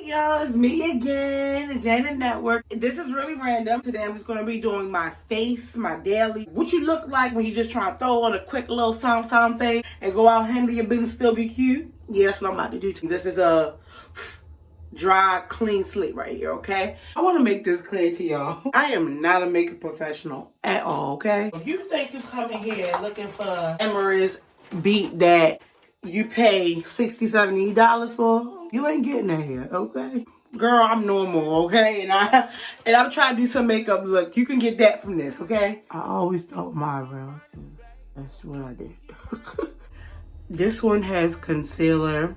y'all, it's me again, the Janet Network. This is really random. Today I'm just going to be doing my face, my daily. What you look like when you just try to throw on a quick little sound face and go out handle your business, still be cute. Yeah, that's what I'm about to do. This is a dry, clean slate right here, okay? I want to make this clear to y'all. I am not a makeup professional at all, okay? If you think you come in here looking for Emery's beat that you pay $60, $70 for, you ain't getting that here, okay? Girl, I'm normal, okay? And I'm trying to do some makeup look. You can get that from this, okay? I always thought my eyebrows, that's what I did. This one has concealer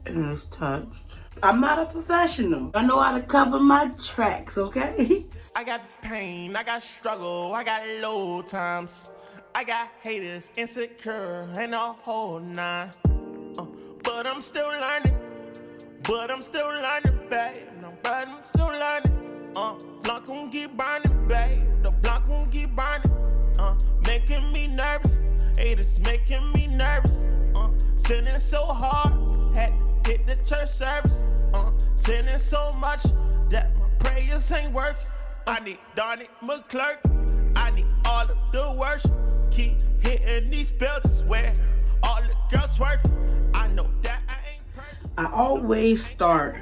and it's touched. I'm not a professional. I know how to cover my tracks, okay? I got pain, I got struggle, I got low times. I got haters, insecure, and a whole nine. But I'm still learning, babe. No, but I'm still learning. Block won't keep burning, babe. The block won't keep burning. Making me nervous, haters making me nervous. Sinning so hard, had to hit the church service. Sinning so much that my prayers ain't working. I need Donnie McClurk, I need all of the worship. Keep hitting these buildings where all the girls work. I know that I ain't perfect. I always start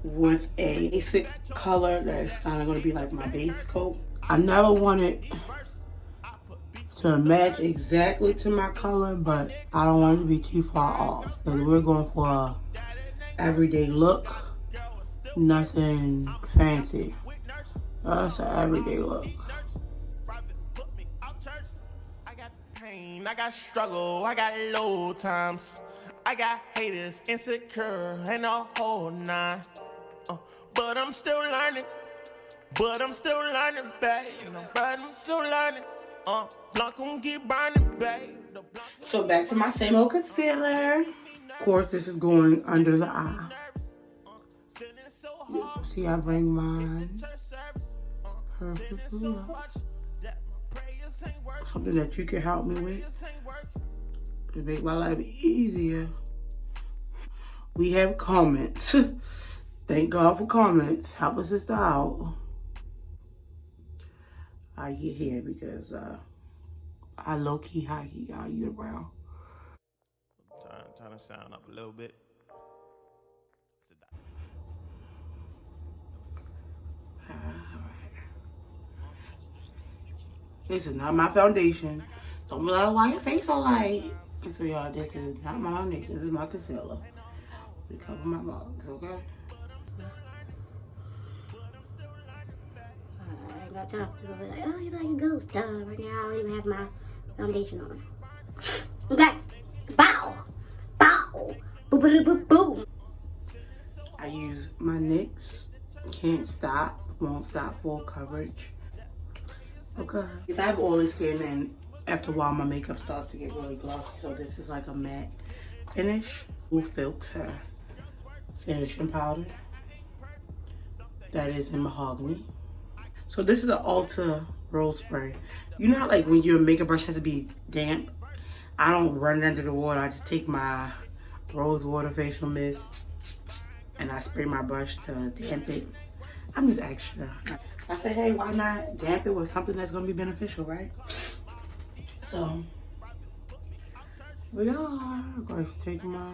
with a basic color that's kind of going to be like my base coat. I never want it to match exactly to my color, but I don't want it to be too far off. So we're going for a everyday look, nothing fancy. That's an everyday look. I got struggle, I got low times. I got haters, insecure, and a whole nine. But I'm still learning, babe. But I'm still learning. Block won't keep burning, babe. So back to my same old concealer. Of course, this is going under the eye. See, I bring mine perfectly up. Something that you can help me with to make my life easier. We have comments. Thank God for comments. Help a sister out. I get here because I low-key, high-key got you around. Turn the sound up a little bit. This is not my foundation. Don't be like, why your face so light? So y'all, this is not my foundation. This is my concealer. To cover my marks, okay? I ain't got time. People be like, oh, you're like a ghost. Right now, I don't even have my foundation on. Okay. Bow. Bow. Boom, boom, boom, boom. I use my NYX. Can't stop. Won't stop. Full coverage. Okay. I have oily skin, and after a while, my makeup starts to get really glossy. So this is like a matte finish. Full filter finishing powder. That is in mahogany. So this is the Ulta Rose Spray. You know how like when your makeup brush has to be damp? I don't run it under the water. I just take my rose water facial mist and I spray my brush to damp it. I'm just extra. I said, hey, why not damp it with something that's gonna be beneficial, right? So, we are going to take my...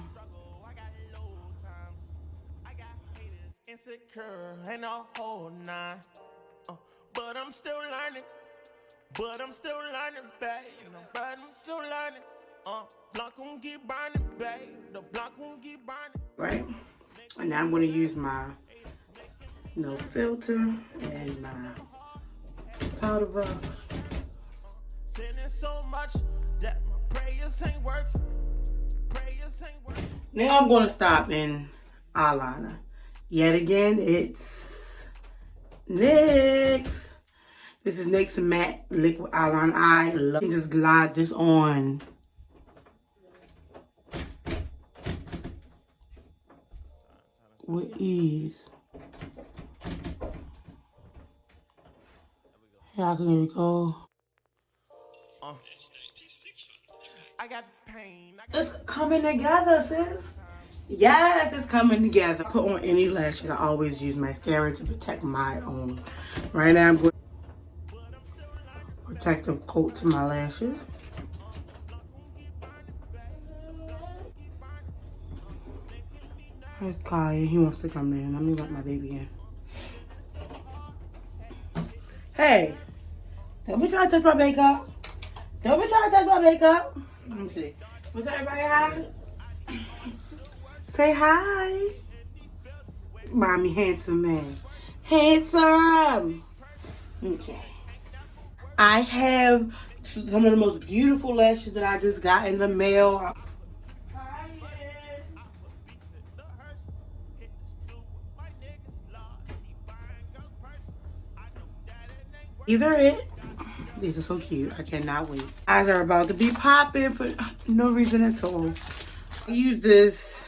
Insecure and a whole nine. But I'm still learning, babe. But I'm still learning. Block won't keep burning, babe. The block won't keep burning. Right? And now I'm going to use my no filter and my powder brush. Sinning so much that my prayers ain't working. Now I'm going to stop in eyeliner. Yet again, it's NYX. This is NYX Matte Liquid Eyeliner. I love it. Just glide this on. With ease. Here I can go. I got pain. It's coming together, sis. Yes, it's coming together. Put on any lashes. I always use mascara to protect my own. Right now I'm going protective coat to my lashes. There's Kaya. He wants to come in. Let me let my baby in. Hey, don't be trying to touch my makeup. Don't be trying to touch my makeup. Let me see. What's everybody hi? Say hi. Mommy, handsome man. Handsome. Okay. I have some of the most beautiful lashes that I just got in the mail. These are it. These are so cute. I cannot wait. Eyes are about to be popping for no reason at all. I use this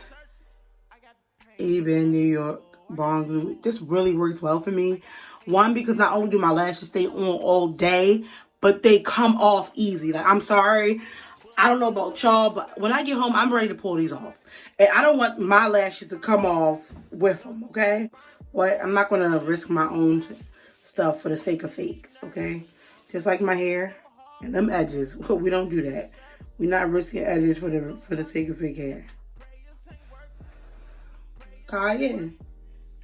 EveryDay New York Bond Glue. This really works well for me. One, because not only do my lashes stay on all day, but they come off easy. Like, I'm sorry. I don't know about y'all, but when I get home, I'm ready to pull these off. And I don't want my lashes to come off with them, okay? What? I'm not going to risk my own stuff for the sake of fake, okay? Just like my hair and them edges. We don't do that. We're not risking edges for the sake of fake hair. Kaya,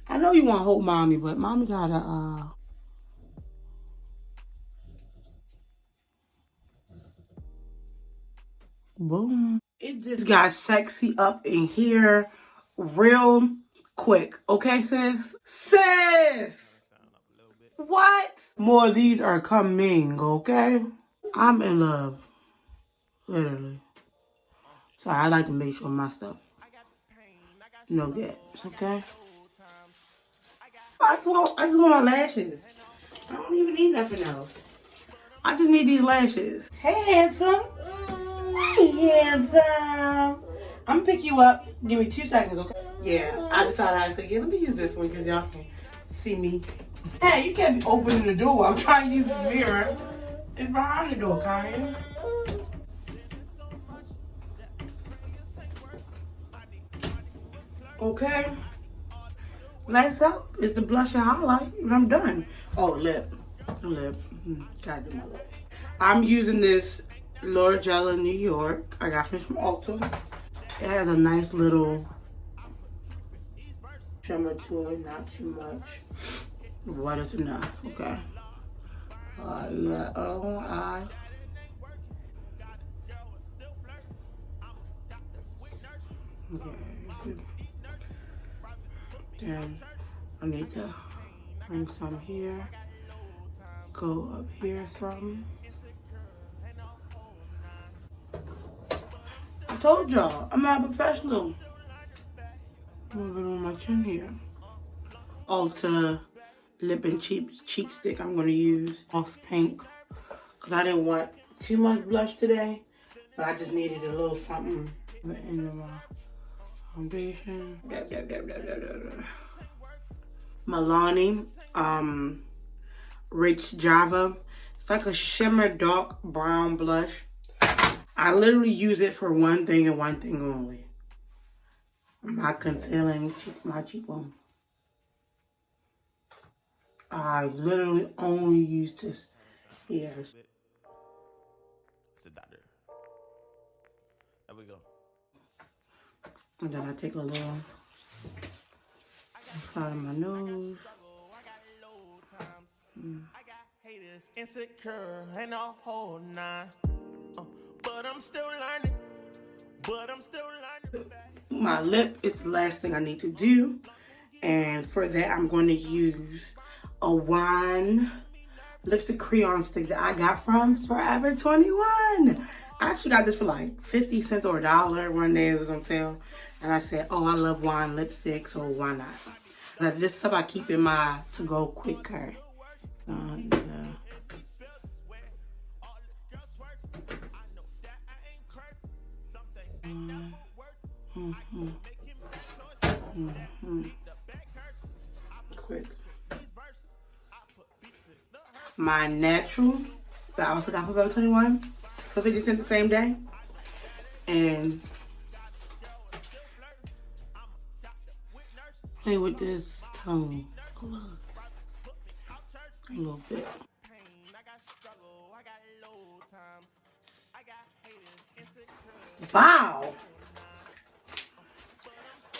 I know you want to hold mommy, but mommy gotta, boom. It just got sexy up in here real quick. Okay, sis? Sis! What? More of these are coming, okay? I'm in love. Literally. So I like to make sure my stuff, no gaps, okay? I just want my lashes. I don't even need nothing else. I just need these lashes. Hey, handsome. Hey, handsome. I'm gonna pick you up. Give me 2 seconds, okay? Yeah, I decided I said, yeah, let me use this one because y'all can see me. Hey, you can't be opening the door. I'm trying to use the mirror. It's behind the door, Kaya. Okay. Next up is the blush and highlight, and I'm done. Oh, lip. Gotta do my lip. I'm using this L'Oreal New York. I got this from Ulta. It has a nice little shimmer to it, not too much. What is enough, okay? You got eye. Okay. Then I need to bring some here. Go up here some. I told y'all, I'm not a professional. A little bit on my chin here. Ulta lip and cheek stick I'm going to use off pink. Because I didn't want too much blush today. But I just needed a little something in my foundation. Milani Rich Java. It's like a shimmer dark brown blush. I literally use it for one thing and one thing only. I'm not concealing my cheekbone. I literally only use this here. It's a doctor. There we go. And then I take a little side of my nose. I got haters, insecure, and a whole nine. But I'm still learning. My lip is the last thing I need to do. And for that, I'm going to use a wine lipstick crayon stick that I got from Forever 21. I actually got this for like 50 cents or $1 one day. It was on sale. And I said, oh, I love wine lipstick, so why not? But this stuff I keep in my to-go quicker. Quick. My natural that I also got from Forever 21 for 50 cents the same day. And play with this tongue. A little bit. Wow.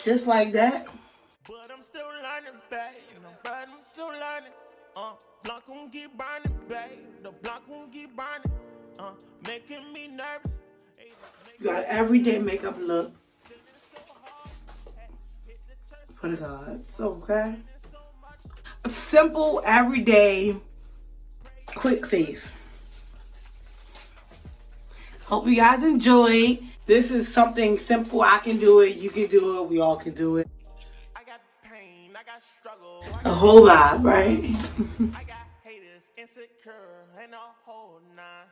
Just like that. But I'm still learning, babe. But I'm still learning. Block won't keep burning, babe. The block won't keep burning. Making me nervous. You got an everyday makeup look for the gods, okay? A simple, everyday, quick face. Hope you guys enjoy. This is something simple. I can do it. You can do it. We all can do it. I got pain, I got struggle, A whole vibe, right? I got haters, insecure, and a whole nine.